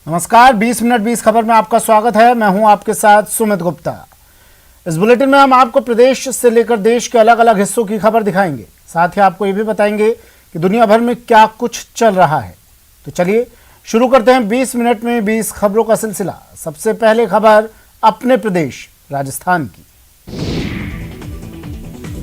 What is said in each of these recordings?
नमस्कार, 20 मिनट 20 खबर में आपका स्वागत है। मैं हूं आपके साथ सुमित गुप्ता। इस बुलेटिन में हम आपको प्रदेश से लेकर देश के अलग अलग हिस्सों की खबर दिखाएंगे। साथ ही आपको ये भी बताएंगे कि दुनिया भर में क्या कुछ चल रहा है। तो चलिए शुरू करते हैं 20 मिनट में 20 खबरों का सिलसिला। सबसे पहले खबर अपने प्रदेश राजस्थान की।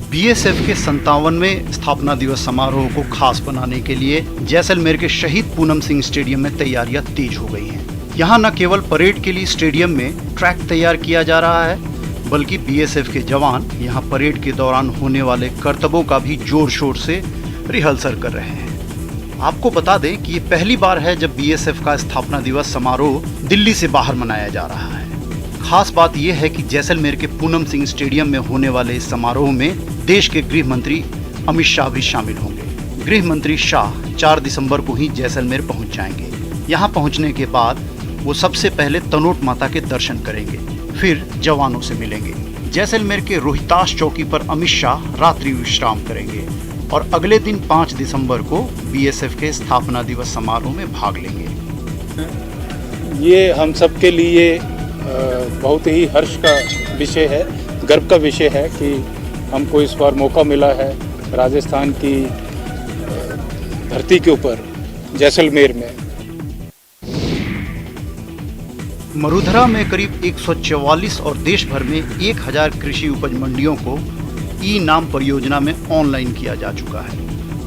बीएसएफ के 57वें स्थापना दिवस समारोह को खास बनाने के लिए जैसलमेर के शहीद पूनम सिंह स्टेडियम में तैयारियां तेज हो गई हैं। यहां न केवल परेड के लिए स्टेडियम में ट्रैक तैयार किया जा रहा है, बल्कि बीएसएफ के जवान यहां परेड के दौरान होने वाले करतबों का भी जोर शोर से रिहर्सल कर रहे हैं। आपको बता दें कि ये पहली बार है जब बीएसएफ का स्थापना दिवस समारोह दिल्ली से बाहर मनाया जा रहा है। खास बात यह है कि जैसलमेर के पूनम सिंह स्टेडियम में होने वाले इस समारोह में देश के गृह मंत्री अमित शाह भी शामिल होंगे। गृह मंत्री शाह 4 दिसंबर को ही जैसलमेर पहुंच जाएंगे। यहां पहुंचने के बाद वो सबसे पहले तनोट माता के दर्शन करेंगे, फिर जवानों से मिलेंगे। जैसलमेर के रोहतास चौकी पर अमित शाह रात्रि विश्राम करेंगे और अगले दिन 5 दिसंबर को बीएसएफ के स्थापना दिवस समारोह में भाग लेंगे। ये हम सब के लिए बहुत ही हर्ष का विषय है, गर्व का विषय है कि हमको इस बार मौका मिला है राजस्थान की धरती के ऊपर जैसलमेर में। मरुधरा में करीब 144 और देश भर में 1000 कृषि उपज मंडियों को ई नाम परियोजना में ऑनलाइन किया जा चुका है।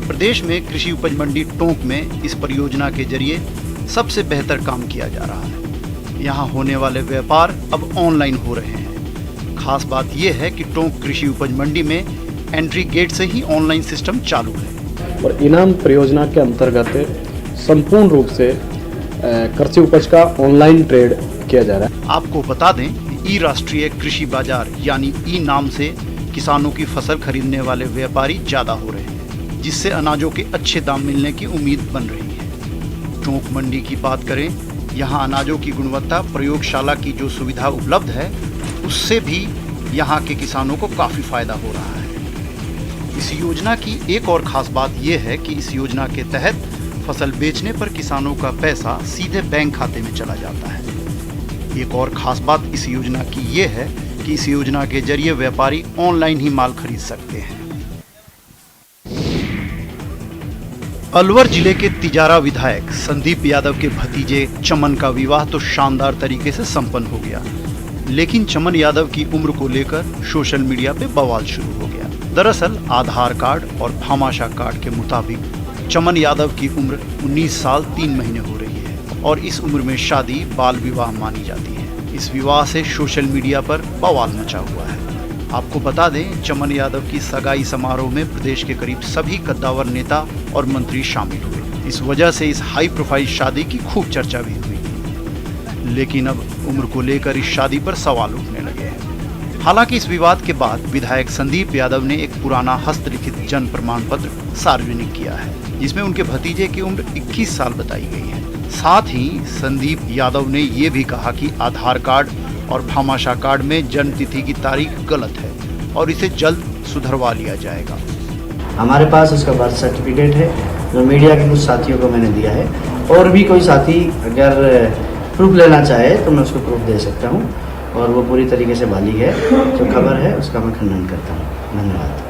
प्रदेश में कृषि उपज मंडी टोंक में इस परियोजना के जरिए सबसे बेहतर काम किया जा रहा है। यहाँ होने वाले व्यापार अब ऑनलाइन हो रहे हैं। खास बात यह है कि टोंक कृषि उपज मंडी में एंट्री गेट से ही ऑनलाइन सिस्टम चालू है और इनाम परियोजना के अंतर्गत संपूर्ण रूप से कृषि उपज का ऑनलाइन ट्रेड किया जा रहा है। आपको बता दें कि ई राष्ट्रीय कृषि बाजार यानी ई नाम से किसानों की फसल खरीदने वाले व्यापारी ज्यादा हो रहे हैं, जिससे अनाजों के अच्छे दाम मिलने की उम्मीद बन रही है। टोंक मंडी की बात करें, यहाँ अनाजों की गुणवत्ता प्रयोगशाला की जो सुविधा उपलब्ध है उससे भी यहाँ के किसानों को काफी फायदा हो रहा है। इस योजना की एक और खास बात यह है कि इस योजना के तहत फसल बेचने पर किसानों का पैसा सीधे बैंक खाते में चला जाता है। एक और खास बात इस योजना की यह है कि इस योजना के जरिए व्यापारी ऑनलाइन ही माल खरीद सकते हैं। अलवर जिले के तिजारा विधायक संदीप यादव के भतीजे चमन का विवाह तो शानदार तरीके से संपन्न हो गया, लेकिन चमन यादव की उम्र को लेकर सोशल मीडिया पे बवाल शुरू हो गया। दरअसल आधार कार्ड और भामाशाह कार्ड के मुताबिक चमन यादव की उम्र 19 साल 3 महीने हो रही है और इस उम्र में शादी बाल विवाह मानी जाती है। इस विवाह से सोशल मीडिया पर बवाल मचा हुआ है। आपको बता दें, चमन यादव की सगाई समारोह में प्रदेश के करीब सभी कद्दावर नेता और मंत्री शामिल हुए। इस वजह से इस हाई प्रोफाइल शादी की खूब चर्चा भी हुई, लेकिन अब उम्र को लेकर इस शादी पर सवाल उठने लगे हैं। हालांकि इस विवाद के बाद विधायक संदीप यादव ने एक पुराना हस्तलिखित जन्म प्रमाण पत्र सार्वजनिक किया है, जिसमें उनके भतीजे की उम्र 21 साल बताई गई है। साथ ही संदीप यादव ने ये भी कहा कि आधार कार्ड और भामाशाह कार्ड में जन्म तिथि की तारीख गलत है और इसे जल्द सुधरवा लिया जाएगा। हमारे पास उसका बर्थ सर्टिफिकेट है जो मीडिया के कुछ साथियों को मैंने दिया है, और भी कोई साथी अगर प्रूफ लेना चाहे तो मैं उसको प्रूफ दे सकता हूँ, और वो पूरी तरीके से बालिग है। जो खबर है उसका मैं खंडन करता हूँ। धन्यवाद।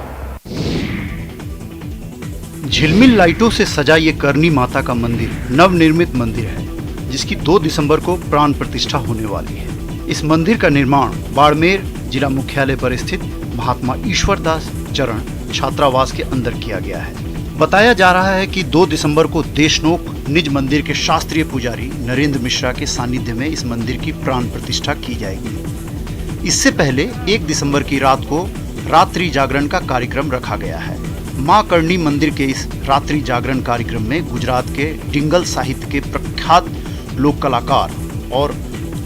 झिलमिल लाइटों से सजा ये करनी माता का मंदिर नवनिर्मित मंदिर है, जिसकी 2 दिसंबर को प्राण प्रतिष्ठा होने वाली है। इस मंदिर का निर्माण बाड़मेर जिला मुख्यालय पर स्थित महात्मा ईश्वरदास चरण छात्रावास के अंदर किया गया है। बताया जा रहा है कि 2 दिसंबर को देशनोक निज मंदिर के शास्त्रीय पुजारी नरेंद्र मिश्रा के सानिध्य में इस मंदिर की प्राण प्रतिष्ठा की जाएगी। इससे पहले 1 दिसंबर की रात को रात्रि जागरण का कार्यक्रम रखा गया है। मां करणी मंदिर के इस रात्रि जागरण कार्यक्रम में गुजरात के डिंगल साहित्य के प्रख्यात लोक कलाकार और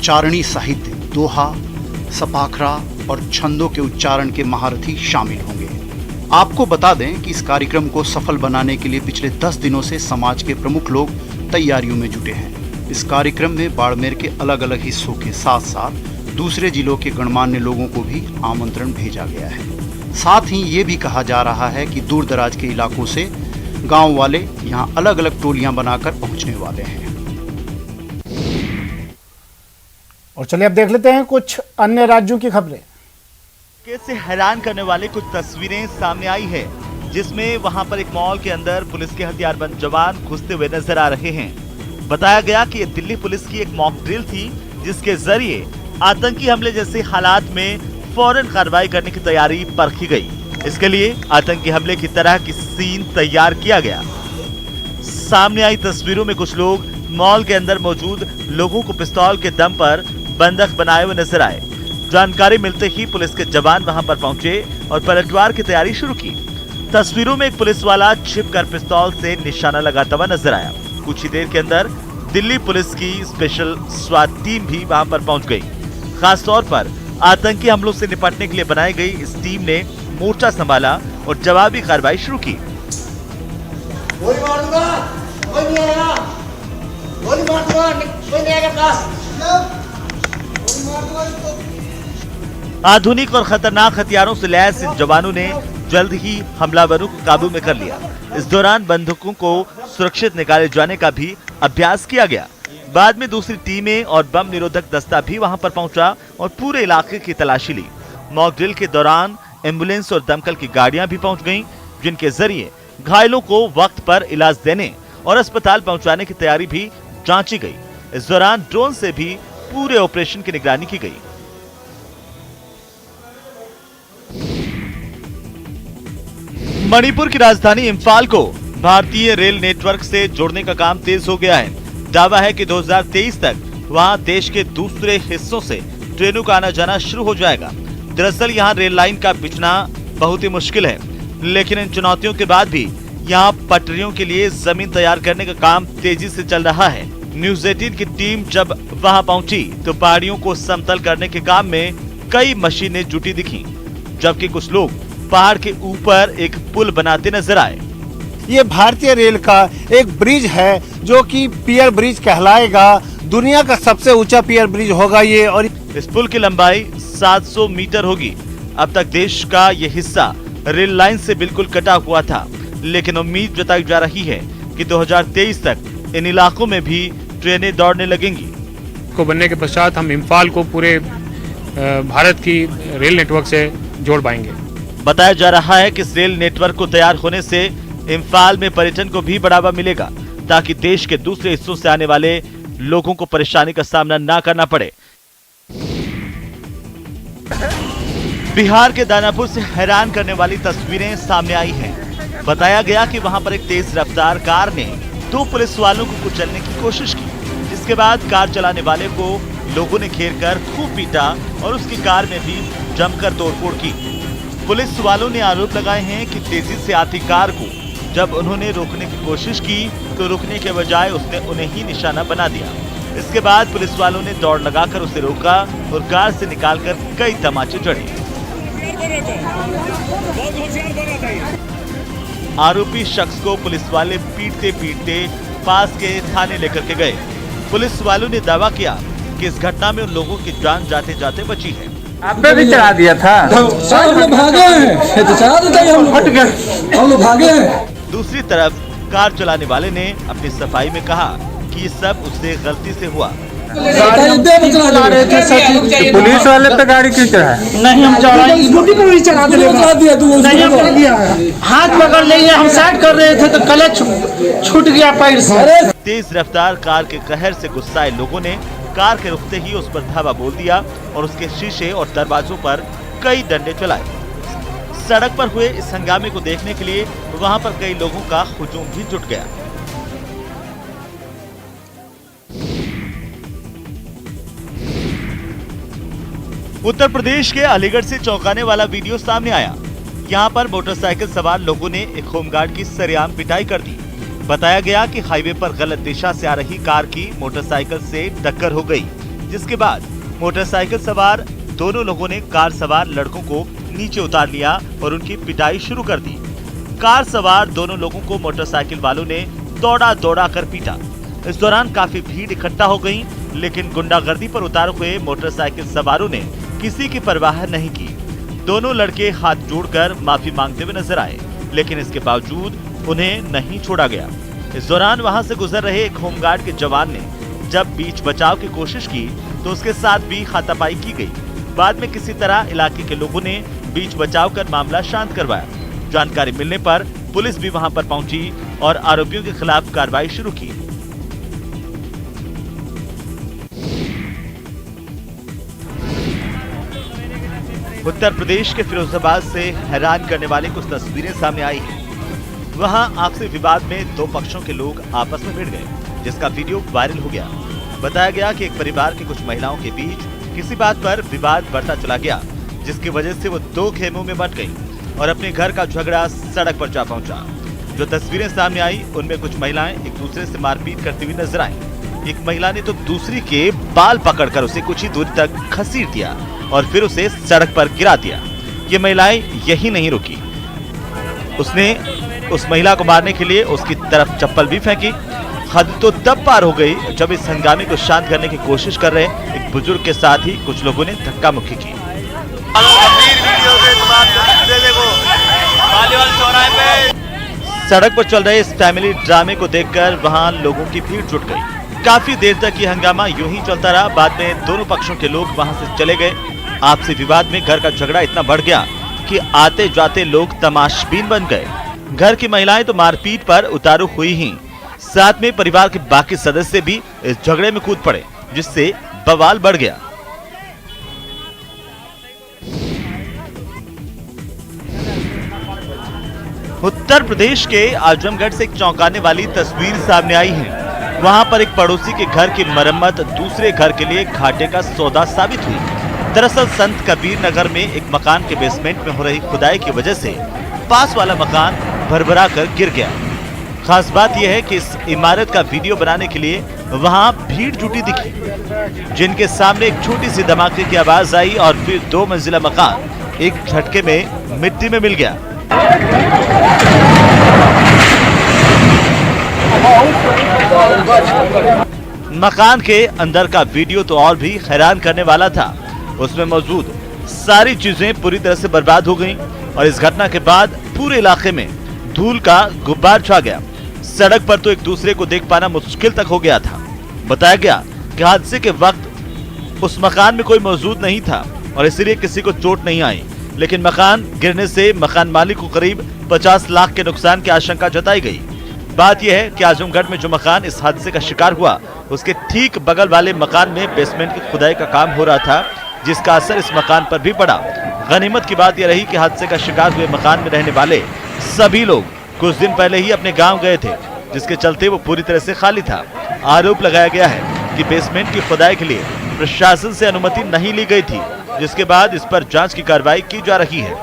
चारणी साहित्य, दोहा, सपाखरा और छंदों के उच्चारण के महारथी शामिल होंगे। आपको बता दें कि इस कार्यक्रम को सफल बनाने के लिए पिछले 10 दिनों से समाज के प्रमुख लोग तैयारियों में जुटे हैं। इस कार्यक्रम में बाड़मेर के अलग अलग हिस्सों के साथ साथ दूसरे जिलों के गणमान्य लोगों को भी आमंत्रण भेजा गया है। साथ ही ये भी कहा जा रहा है कि दूर दराज के इलाकों से गांव वाले यहां अलग अलग टोलियां बनाकर पहुंचने वाले हैं। और चलिए अब देख लेते हैं कुछ अन्य राज्यों की खबरें। से हैरान करने वाली कुछ तस्वीरें सामने आई है, जिसमें वहां पर एक मॉल के अंदर पुलिस के हथियारबंद जवान घुसते हुए नजर आ रहे हैं। बताया गया कि ये दिल्ली पुलिस की एक मॉक ड्रिल थी, जिसके जरिए आतंकी हमले जैसे हालात में फौरन कार्रवाई करने की तैयारी परखी गई। इसके लिए आतंकी हमले की तरह की सीन तैयार किया गया। सामने आई तस्वीरों में कुछ लोग मॉल के अंदर मौजूद लोगों को पिस्तौल के दम पर बंधक बनाए हुए नजर आए। जानकारी मिलते ही पुलिस के जवान वहां पर पहुंचे और पलटवार की तैयारी शुरू की। तस्वीरों में एक पुलिस वाला छिपकर पिस्तौल से निशाना लगाता हुआ नजर आया। कुछ ही देर के अंदर दिल्ली पुलिस की स्पेशल स्वाट टीम भी वहां पर पहुंच गई। खास तौर पर आतंकी हमलों से निपटने के लिए बनाई गई इस टीम ने मोर्चा संभाला और जवाबी कार्रवाई शुरू की। गोली मार दूंगा, कोई नहीं आएगा, गोली मार दूंगा, कोई नहीं आएगा पास, गोली मार दूंगा इसको। आधुनिक और खतरनाक हथियारों से लैस इन जवानों ने जल्द ही हमलावरों को काबू में कर लिया। इस दौरान बंदूकों को सुरक्षित निकाले जाने का भी अभ्यास किया गया। बाद में दूसरी टीमें और बम निरोधक दस्ता भी वहां पर पहुंचा और पूरे इलाके की तलाशी ली। मॉक ड्रिल के दौरान एम्बुलेंस और दमकल की गाड़ियां भी पहुंच गईं, जिनके जरिए घायलों को वक्त पर इलाज देने और अस्पताल पहुंचाने की तैयारी भी जांची गई। इस दौरान ड्रोन से भी पूरे ऑपरेशन की निगरानी की गई। मणिपुर की राजधानी इम्फाल को भारतीय रेल नेटवर्क से जोड़ने का काम तेज हो गया है। दावा है कि 2023 तक वहां देश के दूसरे हिस्सों से ट्रेनों का आना जाना शुरू हो जाएगा। दरअसल यहां रेल लाइन का बिछना बहुत ही मुश्किल है, लेकिन इन चुनौतियों के बाद भी यहां पटरियों के लिए जमीन तैयार करने का काम तेजी से चल रहा है। न्यूज़ 18 की टीम जब वहां पहुंची तो पहाड़ियों को समतल करने के काम में कई मशीनें जुटी दिखी, जबकि कुछ लोग पहाड़ के ऊपर एक पुल बनाते नजर आए। ये भारतीय रेल का एक ब्रिज है जो कि पियर ब्रिज कहलाएगा। दुनिया का सबसे ऊंचा पियर ब्रिज होगा ये। और इस पुल की लंबाई 700 मीटर होगी। अब तक देश का ये हिस्सा रेल लाइन से बिल्कुल कटा हुआ था, लेकिन उम्मीद जताई जा रही है कि 2023 तक इन इलाकों में भी ट्रेनें दौड़ने लगेंगी। को बनने के पश्चात हम इम्फाल को पूरे भारत की रेल नेटवर्क से जोड़ पाएंगे। बताया जा रहा है कि इस रेल नेटवर्क को तैयार होने से इम्फाल में पर्यटन को भी बढ़ावा मिलेगा, ताकि देश के दूसरे हिस्सों से आने वाले लोगों को परेशानी का सामना ना करना पड़े। बिहार के दानापुर से हैरान करने वाली तस्वीरें सामने आई हैं। बताया गया कि वहां पर एक तेज रफ्तार कार ने 2 पुलिस वालों को कुचलने की कोशिश की, जिसके बाद कार चलाने वाले को लोगों ने घेरकर खूब पीटा और उसकी कार में भी जमकर तोड़फोड़ की। पुलिस वालों ने आरोप लगाए हैं कि तेजी से आती कार को जब उन्होंने रोकने की कोशिश की तो रुकने के बजाय उसने उन्हें ही निशाना बना दिया। इसके बाद पुलिस वालों ने दौड़ लगाकर उसे रोका और कार से निकालकर कई तमाचे जड़े। आरोपी शख्स को पुलिस वाले पीटते पीटते पास के थाने लेकर के गए। पुलिस वालों ने दावा किया कि इस घटना में उन लोगों की जान जाते जाते बची है। आपने भी चढ़ा दिया था। भागे हैं, तो चढ़ा देते हैं, हम हट गए, हम लोग भागे हैं। दूसरी तरफ कार चलाने वाले ने अपनी सफाई में कहा कि ये सब उससे गलती से हुआ। पुलिस वाले पे गाड़ी क्यों चढ़ा? नहीं, हम स्कूटी पर भी चढ़ा दिया, हाथ पकड़ लिए, हम साइड कर रहे थे तो क्लच छूट गया पैर से। तेज रफ्तार कार के कहर से गुस्साए लोगों ने कार के रुकते ही उस पर धावा बोल दिया और उसके शीशे और दरवाजों पर कई डंडे चलाए। सड़क पर हुए इस हंगामे को देखने के लिए वहां पर कई लोगों का हुजूम भी जुट गया। उत्तर प्रदेश के अलीगढ़ से चौंकाने वाला वीडियो सामने आया। यहाँ पर मोटरसाइकिल सवार लोगों ने एक होमगार्ड की सरेआम पिटाई कर दी। बताया गया कि हाईवे पर गलत दिशा से आ रही कार की मोटरसाइकिल से टक्कर हो गई, जिसके बाद मोटरसाइकिल सवार दोनों लोगों ने कार सवार लड़कों को नीचे उतार लिया और उनकी पिटाई शुरू कर दी। कार सवार दोनों लोगों को मोटरसाइकिल वालों ने दौड़ा दौड़ा कर पीटा। इस दौरान काफी भीड़ इकट्ठा हो गई, लेकिन गुंडागर्दी पर उतारे हुए मोटरसाइकिल सवारों ने किसी की परवाह नहीं की। दोनों लड़के हाथ जोड़कर माफी मांगते हुए नजर आए, लेकिन इसके बावजूद उन्हें नहीं छोड़ा गया। इस दौरान वहां से गुजर रहे एक होमगार्ड के जवान ने जब बीच बचाव की कोशिश की तो उसके साथ भी हाथापाई की गई। बाद में किसी तरह इलाके के लोगों ने बीच बचाव कर मामला शांत करवाया। जानकारी मिलने पर पुलिस भी वहां पर पहुंची और आरोपियों के खिलाफ कार्रवाई शुरू की। उत्तर प्रदेश के फिरोजाबाद से हैरान करने वाली कुछ तस्वीरें सामने आई हैं। वहां आपसी विवाद में दो पक्षों के लोग आपस में भिड़ गए, जिसका वीडियो वायरल हो गया। बताया गया कि एक परिवार की कुछ महिलाओं के बीच किसी बात पर विवाद बढ़ता चला गया, जिसकी वजह से वो दो खेमों में बंट गई और अपने घर का झगड़ा सड़क पर जा पहुंचा। जो तस्वीरें सामने आई उनमें कुछ महिलाएं एक दूसरे से मारपीट करती हुई नजर आई। एक महिला ने तो दूसरी के बाल पकड़कर उसे कुछ ही दूरी तक खसीट दिया और फिर उसे सड़क पर गिरा दिया। ये महिलाएं यही नहीं रुकी, उसने उस महिला को मारने के लिए उसकी तरफ चप्पल भी फेंकी। हद तो तब पार हो गई जब इस हंगामे को शांत करने की कोशिश कर रहे एक बुजुर्ग के साथ ही कुछ लोगों ने धक्का मुक्की की। सड़क पर चल रहे इस फैमिली ड्रामे को देखकर वहां लोगों की भीड़ जुट गई। काफी देर तक ये हंगामा यूं ही चलता रहा। बाद में दोनों पक्षों के लोग वहां से चले गए। आपसी विवाद में घर का झगड़ा इतना बढ़ गया कि आते जाते लोग तमाशबीन बन गए। घर की महिलाएं तो मारपीट पर उतारू हुई ही, साथ में परिवार के बाकी सदस्य भी इस झगड़े में कूद पड़े, जिससे बवाल बढ़ गया। उत्तर प्रदेश के आजमगढ़ से एक चौंकाने वाली तस्वीर सामने आई है। वहां पर एक पड़ोसी के घर की मरम्मत दूसरे घर के लिए घाटे का सौदा साबित हुई। दरअसल संत कबीर नगर में एक मकान के बेसमेंट में हो रही खुदाई की वजह से पास वाला मकान भरभरा कर गिर गया। खास बात यह है कि इस इमारत का वीडियो बनाने के लिए वहां भीड़ जुटी दिखी, जिनके सामने एक छोटी सी धमाके की आवाज आई और फिर 2 मंजिला मकान एक झटके में मिट्टी में मिल गया। मकान के अंदर का वीडियो तो और भी हैरान करने वाला था। उसमें मौजूद सारी चीजें पूरी तरह से बर्बाद हो गईं और इस घटना के बाद पूरे इलाके में धूल का गुब्बार छा गया। सड़क पर तो एक दूसरे को देख पाना मुश्किल तक हो गया था। बताया गया कि हादसे के वक्त उस मकान में कोई मौजूद नहीं था और इसलिए किसी को चोट नहीं आई, लेकिन मकान गिरने से मकान मालिक को करीब 50 लाख के नुकसान की आशंका जताई गई। बात यह है कि आजमगढ़ में जो मकान इस हादसे का शिकार हुआ, उसके ठीक बगल वाले मकान में बेसमेंट की खुदाई का काम हो रहा था, जिसका असर इस मकान पर भी पड़ा। गनीमत की बात यह रही कि हादसे का शिकार हुए मकान में रहने वाले सभी लोग कुछ दिन पहले ही अपने गांव गए थे, जिसके चलते वो पूरी तरह से खाली था। आरोप लगाया गया है कि बेसमेंट की खुदाई के लिए प्रशासन से अनुमति नहीं ली गई थी, जिसके बाद इस पर जांच की कार्रवाई की जा रही है।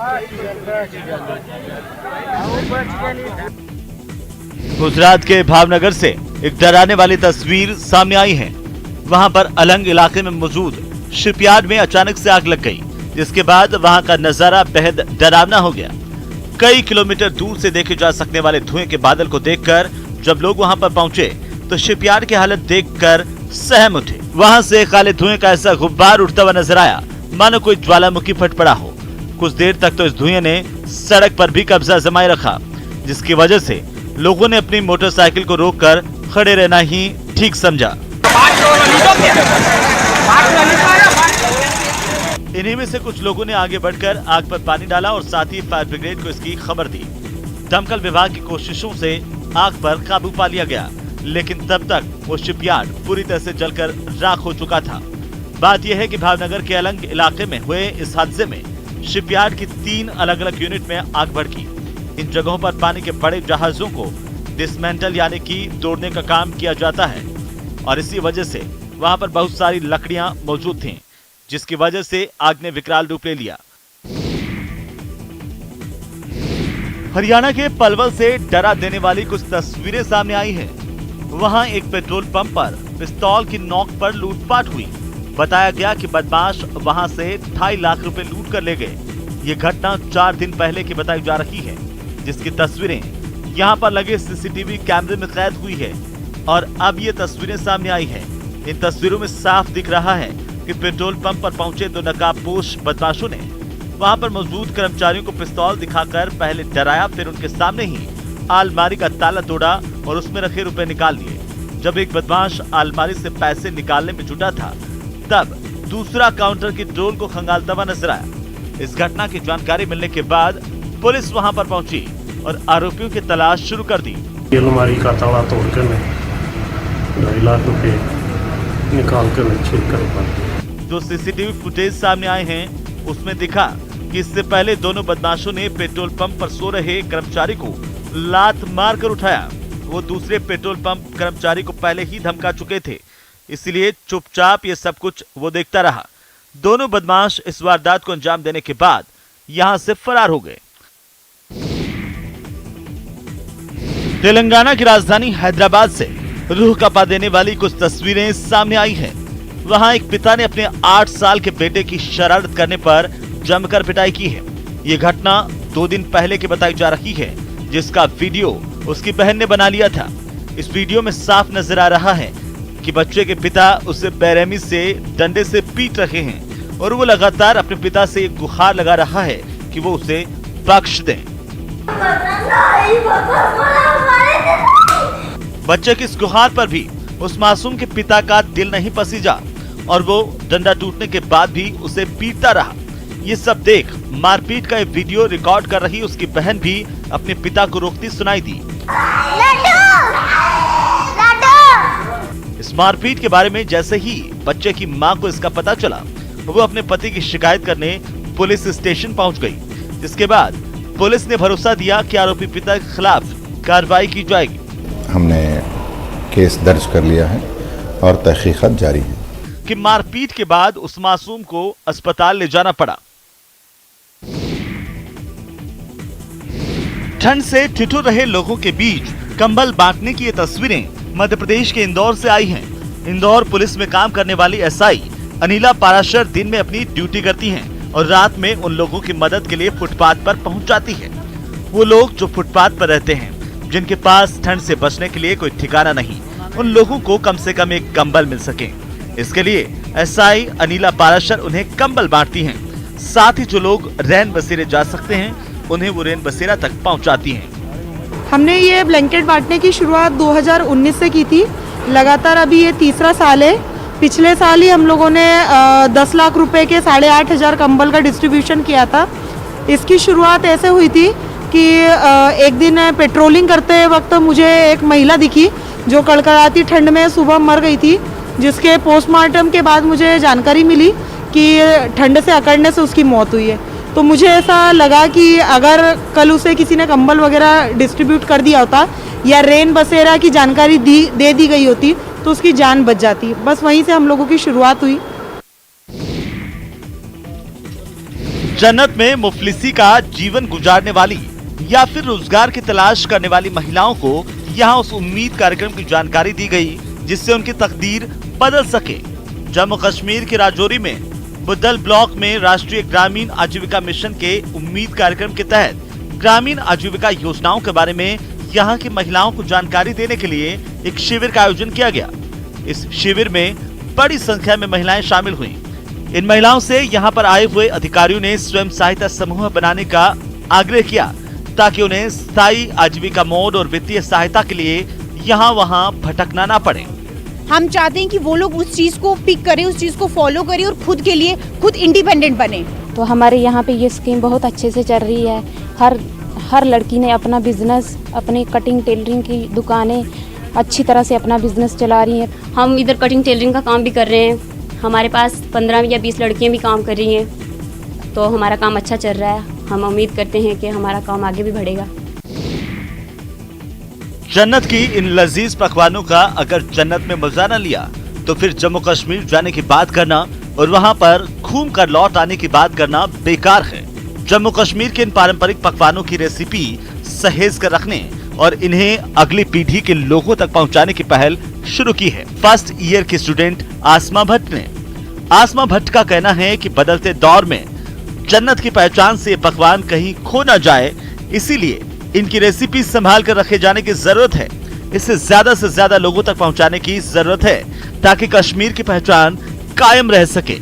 गुजरात के भावनगर से एक डराने वाली तस्वीर सामने आई है। वहां पर अलंग इलाके में मौजूद शिपयार्ड में अचानक से आग लग गई, जिसके बाद वहां का नजारा बेहद डरावना हो गया। कई किलोमीटर दूर से देखे जा सकने वाले धुएं के बादल को देखकर जब लोग वहां पर पहुंचे तो शिपयार्ड की हालत देखकर सहम उठे। वहां से काले धुएं का ऐसा गुब्बार उठता हुआ नजर आया मानो कोई ज्वालामुखी फट पड़ा हो। कुछ देर तक तो इस धुएं ने सड़क पर भी कब्जा जमाए रखा, जिसकी वजह से लोगों ने अपनी मोटरसाइकिल को रोककर खड़े रहना ही ठीक समझा। इन्हीं में से कुछ लोगों ने आगे बढ़कर आग पर पानी डाला और साथ ही फायर ब्रिगेड को इसकी खबर दी। दमकल विभाग की कोशिशों से आग पर काबू पा लिया गया, लेकिन तब तक वो शिपयार्ड पूरी तरह से जलकर राख हो चुका था। बात यह है कि भावनगर के अलंग इलाके में हुए इस हादसे में शिपयार्ड की 3 अलग अलग यूनिट में आग भड़की। इन जगहों पर पानी के बड़े जहाजों को डिसमेंटल यानी कि तोड़ने का काम किया जाता है और इसी वजह से वहां पर बहुत सारी लकड़ियां मौजूद थीं, जिसकी वजह से आग ने विकराल रूप ले लिया। हरियाणा के पलवल से डरा देने वाली कुछ तस्वीरें सामने आई हैं। वहां एक पेट्रोल पंप पर पिस्तौल की नोक पर लूटपाट हुई। बताया गया कि बदमाश वहां से 2.5 लाख रुपए लूट कर ले गए। ये घटना 4 दिन पहले की बताई जा रही है, जिसकी तस्वीरें यहां पर लगे सीसीटीवी कैमरे में कैद हुई है और अब ये तस्वीरें सामने आई है। इन तस्वीरों में साफ दिख रहा है कि पेट्रोल पंप पर पहुंचे 2 नकाबपोश बदमाशों ने वहां पर मौजूद कर्मचारियों को पिस्तौल दिखाकर पहले डराया, फिर उनके सामने ही अलमारी का ताला तोड़ा और उसमें रखे रुपए निकाल लिए। जब एक बदमाश अलमारी से पैसे निकालने में जुटा था, तब दूसरा काउंटर की डोल को खंगालता हुआ नजर आया। इस घटना की जानकारी मिलने के बाद पुलिस वहां पर पहुंची और आरोपियों की तलाश शुरू कर दी। अलमारी का ताला तोड़कर 2.5 लाख रुपए निकाल कर चेक कर पाए। जो सीसीटीवी फुटेज सामने आए हैं उसमें दिखा कि इससे पहले दोनों बदमाशों ने पेट्रोल पंप पर सो रहे कर्मचारी को लात मारकर उठाया। वो दूसरे पेट्रोल पंप कर्मचारी को पहले ही धमका चुके थे, इसलिए चुपचाप ये सब कुछ वो देखता रहा। दोनों बदमाश इस वारदात को अंजाम देने के बाद यहां से फरार हो गए। तेलंगाना की राजधानी हैदराबाद से रूह कंपा देने वाली कुछ तस्वीरें सामने आई हैं। वहां एक पिता ने अपने 8 साल के बेटे की शरारत करने पर जमकर पिटाई की है। ये घटना 2 दिन पहले की बताई जा रही है, जिसका वीडियो उसकी बहन ने बना लिया था। इस वीडियो में साफ नजर आ रहा है कि बच्चे के पिता उसे बेरहमी से डंडे से पीट रहे हैं और वो लगातार अपने पिता से एक गुहार लगा रहा है कि वो उसे बख्श दें। बच्चे की इस गुहार पर भी उस मासूम के पिता का दिल नहीं पसीजा और वो डंडा टूटने के बाद भी उसे पीटता रहा। ये सब देख मारपीट का एक वीडियो रिकॉर्ड कर रही उसकी बहन भी अपने पिता को रोकती सुनाई दी। इस मारपीट के बारे में जैसे ही बच्चे की मां को इसका पता चला, वो अपने पति की शिकायत करने पुलिस स्टेशन पहुंच गई, जिसके बाद पुलिस ने भरोसा दिया कि आरोपी पिता के खिलाफ कार्रवाई की जाएगी। हमने केस दर्ज कर लिया है और तहकीकात जारी है कि मारपीट के बाद उस मासूम को अस्पताल ले जाना पड़ा। ठंड से ठिठुर रहे लोगों के बीच कंबल बांटने की ये तस्वीरें मध्य प्रदेश के इंदौर से आई हैं। इंदौर पुलिस में काम करने वाली एसआई अनिला पाराशर दिन में अपनी ड्यूटी करती हैं और रात में उन लोगों की मदद के लिए फुटपाथ पर पहुंच जाती है। वो लोग जो फुटपाथ पर रहते हैं, जिनके पास ठंड से बचने के लिए कोई ठिकाना नहीं, उन लोगों को कम से कम एक कंबल मिल सके, इसके लिए एसआई अनिला पाराशर उन्हें कंबल बांटती हैं। साथ ही जो लोग रैन बसेरे जा सकते हैं, उन्हें वो रैन बसेरा तक पहुंचाती हैं। हमने ये ब्लैंकेट बांटने की शुरुआत 2019 से की थी। लगातार अभी ये 3रा साल है। पिछले साल ही हम लोगों ने 10 लाख रुपए के 8,500 कंबल का डिस्ट्रीब्यूशन किया था। इसकी शुरुआत ऐसे हुई थी कि एक दिन पेट्रोलिंग करते वक्त मुझे एक महिला दिखी जो कड़कड़ाती ठंड में सुबह मर गई थी, जिसके पोस्टमार्टम के बाद मुझे जानकारी मिली कि ठंड से अकड़ने से उसकी मौत हुई है। तो मुझे ऐसा लगा कि अगर कल उसे किसी ने कंबल वगैरह डिस्ट्रीब्यूट कर दिया होता या रेन बसेरा की जानकारी दे दी गई होती तो उसकी जान बच जाती। बस वहीं से हम लोगों की शुरुआत हुई। जन्नत में मुफलिसी का जीवन गुजारने वाली या फिर रोजगार की तलाश करने वाली महिलाओं को यहाँ उस उम्मीद कार्यक्रम की जानकारी दी गई, जिससे उनकी तकदीर बदल सके। जम्मू कश्मीर के राजौरी में बुद्धल ब्लॉक में राष्ट्रीय ग्रामीण आजीविका मिशन के उम्मीद कार्यक्रम के तहत ग्रामीण आजीविका योजनाओं के बारे में यहाँ की महिलाओं को जानकारी देने के लिए एक शिविर का आयोजन किया गया। इस शिविर में बड़ी संख्या में महिलाएं शामिल हुईं। इन महिलाओं से यहाँ पर आए हुए अधिकारियों ने स्वयं सहायता समूह बनाने का आग्रह किया, ताकि उन्हें स्थायी आजीविका मोड और वित्तीय सहायता के लिए यहाँ वहाँ भटकना ना पड़े। हम चाहते हैं कि वो लोग उस चीज को पिक करें, उस चीज को फॉलो करें और खुद के लिए खुद इंडिपेंडेंट बने। तो हमारे यहाँ पे ये स्कीम बहुत अच्छे से चल रही है। हर लड़की ने अपना बिजनेस, अपनी कटिंग टेलरिंग की दुकानें अच्छी तरह से अपना बिजनेस चला रही हैं। हम इधर कटिंग टेलरिंग का काम भी कर रहे हैं। हमारे पास 15 या 20 लड़कियां भी काम कर रही हैं, तो हमारा काम अच्छा चल रहा है। हम उम्मीद करते हैं कि हमारा काम आगे भी बढ़ेगा। जन्नत की इन लजीज पकवानों का अगर जन्नत में मजा न लिया तो फिर जम्मू कश्मीर जाने की बात करना और वहां पर घूम कर लौट आने की बात करना बेकार है। जम्मू कश्मीर के इन पारंपरिक पकवानों की रेसिपी सहेज कर रखने और इन्हें अगली पीढ़ी के लोगों तक पहुंचाने की पहल शुरू की है। फर्स्ट ईयर की स्टूडेंट आसमा भट्ट ने। आसमा भट्ट का कहना है कि बदलते दौर में जन्नत की पहचान से ये पकवान कहीं खो न जाए, इसीलिए इनकी रेसिपी संभाल कर रखे जाने की जरूरत है। इसे ज्यादा से ज्यादा लोगों तक पहुंचाने की जरूरत है ताकि कश्मीर की पहचान कायम रह सके।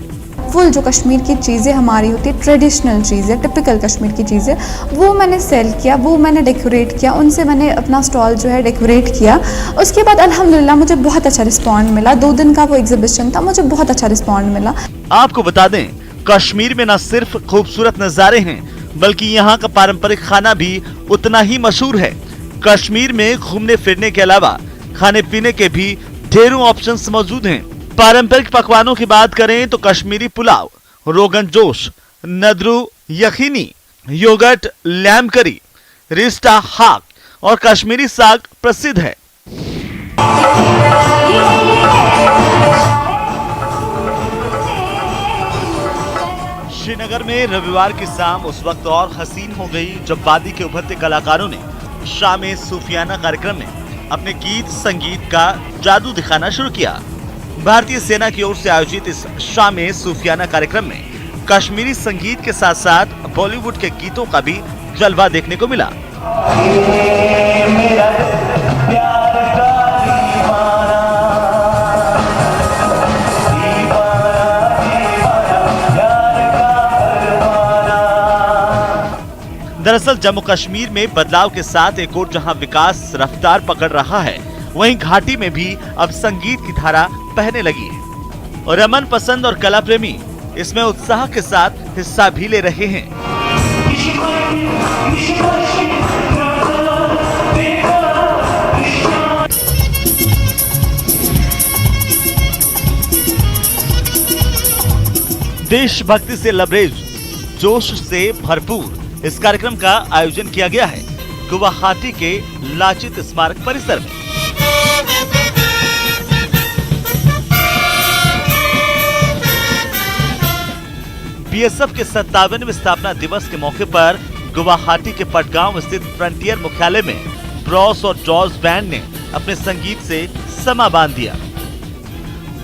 फुल जो कश्मीर की चीज़ें हमारी होती है, ट्रेडिशनल चीज़ें, टिपिकल कश्मीर की चीज़ें, वो मैंने सेल किया, वो मैंने डेकोरेट किया, उनसे मैंने अपना स्टॉल जो है डेकोरेट किया। उसके बाद अल्हम्दुलिल्लाह मुझे बहुत अच्छा रिस्पॉन्ड मिला। 2 दिन का वो एग्जीबिशन था, मुझे बहुत अच्छा रिस्पॉन्ड मिला। आपको बता दें, कश्मीर में न सिर्फ खूबसूरत नज़ारे हैं बल्कि यहाँ का पारंपरिक खाना भी उतना ही मशहूर है। कश्मीर में घूमने फिरने के अलावा खाने पीने के भी ढेरों ऑप्शंस मौजूद हैं। पारंपरिक पकवानों की बात करें तो कश्मीरी पुलाव, रोगन जोश, नदरू यखीनी, योगर्ट, लैम करी, रिस्टा हाक और कश्मीरी साग प्रसिद्ध है। श्रीनगर में रविवार की शाम उस वक्त और हसीन हो गई जब वादी के उभरते कलाकारों ने शाम सूफियाना कार्यक्रम में अपने गीत संगीत का जादू दिखाना शुरू किया। भारतीय सेना की ओर से आयोजित इस शाम सूफियाना कार्यक्रम में कश्मीरी संगीत के साथ साथ बॉलीवुड के गीतों का भी जलवा देखने को मिला। दरअसल जम्मू कश्मीर में बदलाव के साथ एक और जहां विकास रफ्तार पकड़ रहा है, वहीं घाटी में भी अब संगीत की धारा बहने लगी है और रमन पसंद और कला प्रेमी इसमें उत्साह के साथ हिस्सा भी ले रहे हैं। देशभक्ति से लबरेज, जोश से भरपूर इस कार्यक्रम का आयोजन किया गया है गुवाहाटी के लाचित स्मारक परिसर में। बीएसएफ के 57वें स्थापना दिवस के मौके पर गुवाहाटी के पटगांव स्थित फ्रंटियर मुख्यालय में ब्रॉस और जॉर्ज बैंड ने अपने संगीत से समा बांध दिया।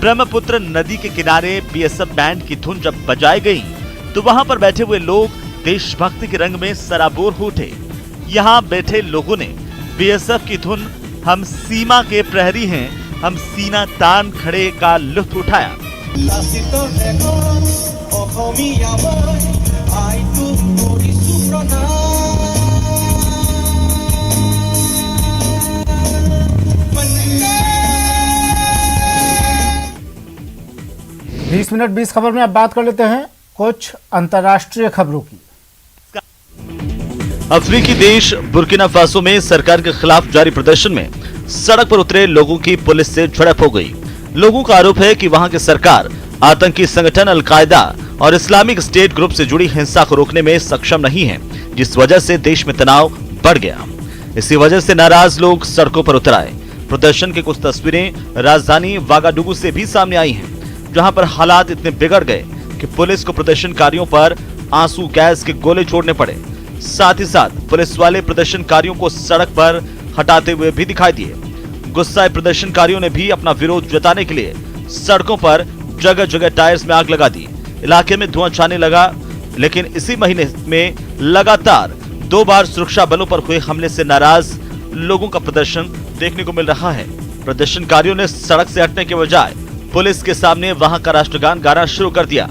ब्रह्मपुत्र नदी के किनारे बीएसएफ बैंड की धुन जब बजाई गई तो वहां पर बैठे हुए लोग देशभक्ति के रंग में सराबोर हो उठे। यहाँ बैठे लोगों ने बीएसएफ की धुन हम सीमा के प्रहरी हैं, हम सीना तान खड़े का लुत्फ उठाया। बीस मिनट 20 खबर में अब बात कर लेते हैं कुछ अंतर्राष्ट्रीय खबरों की। अफ्रीकी देश बुर्किना फासो में सरकार के खिलाफ जारी प्रदर्शन में सड़क पर उतरे लोगों की पुलिस से झड़प हो गई। लोगों का आरोप है कि वहां की सरकार आतंकी संगठन अल-कायदा और इस्लामिक स्टेट ग्रुप से जुड़ी हिंसा को रोकने में सक्षम नहीं है, जिस वजह से देश में तनाव बढ़ गया। इसी वजह से नाराज लोग सड़कों पर उतर आए। प्रदर्शन की कुछ तस्वीरें राजधानी वागाडुगु से भी सामने आई हैं, जहां पर हालात इतने बिगड़ गए कि पुलिस को प्रदर्शनकारियों पर आंसू गैस के गोले छोड़ने पड़े। साथ ही साथ पुलिस वाले प्रदर्शनकारियों को सड़क पर हटाते हुए भी दिखाई दिए। गुस्साए प्रदर्शनकारियों ने भी अपना विरोध जताने के लिए सड़कों पर जगह जगह टायर्स में आग लगा दी। इलाके में धुआं छाने लगा, लेकिन इसी महीने में लगातार 2 बार सुरक्षा बलों पर हुए हमले से नाराज लोगों का प्रदर्शन देखने को मिल रहा है। प्रदर्शनकारियों ने सड़क से हटने के बजाय पुलिस के सामने वहां का राष्ट्रगान गाना शुरू कर दिया।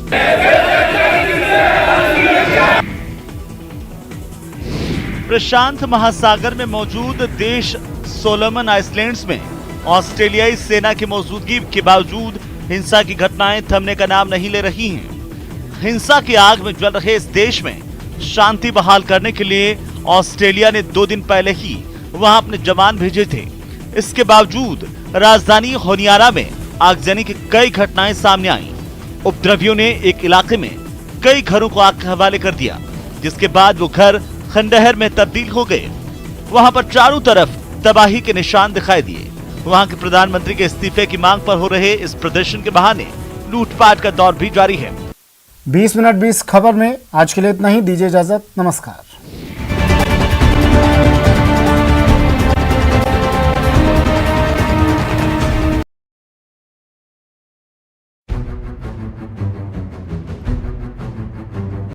प्रशांत महासागर में मौजूद देश सोलोमन आइलैंड्स में ऑस्ट्रेलियाई सेना की मौजूदगी के बावजूद हिंसा की घटनाएं थमने का नाम नहीं ले रही हैं। हिंसा की आग में जल रहे इस देश में शांति बहाल करने के लिए ऑस्ट्रेलिया ने 2 दिन पहले ही वहां अपने जवान भेजे थे। इसके बावजूद राजधानी होनियारा में आगजनी की कई घटनाएं सामने आईं। उपद्रवियों ने एक इलाके में कई घरों को आग के हवाले कर दिया, जिसके बाद वो घर खंडहर में तब्दील हो गए। वहां पर चारों तरफ तबाही के निशान दिखाई दिए। वहां के प्रधानमंत्री के इस्तीफे की मांग पर हो रहे इस प्रदर्शन के बहाने लूटपाट का दौर भी जारी है। 20 मिनट 20 खबर में आज के लिए इतना ही। दीजिए इजाजत, नमस्कार।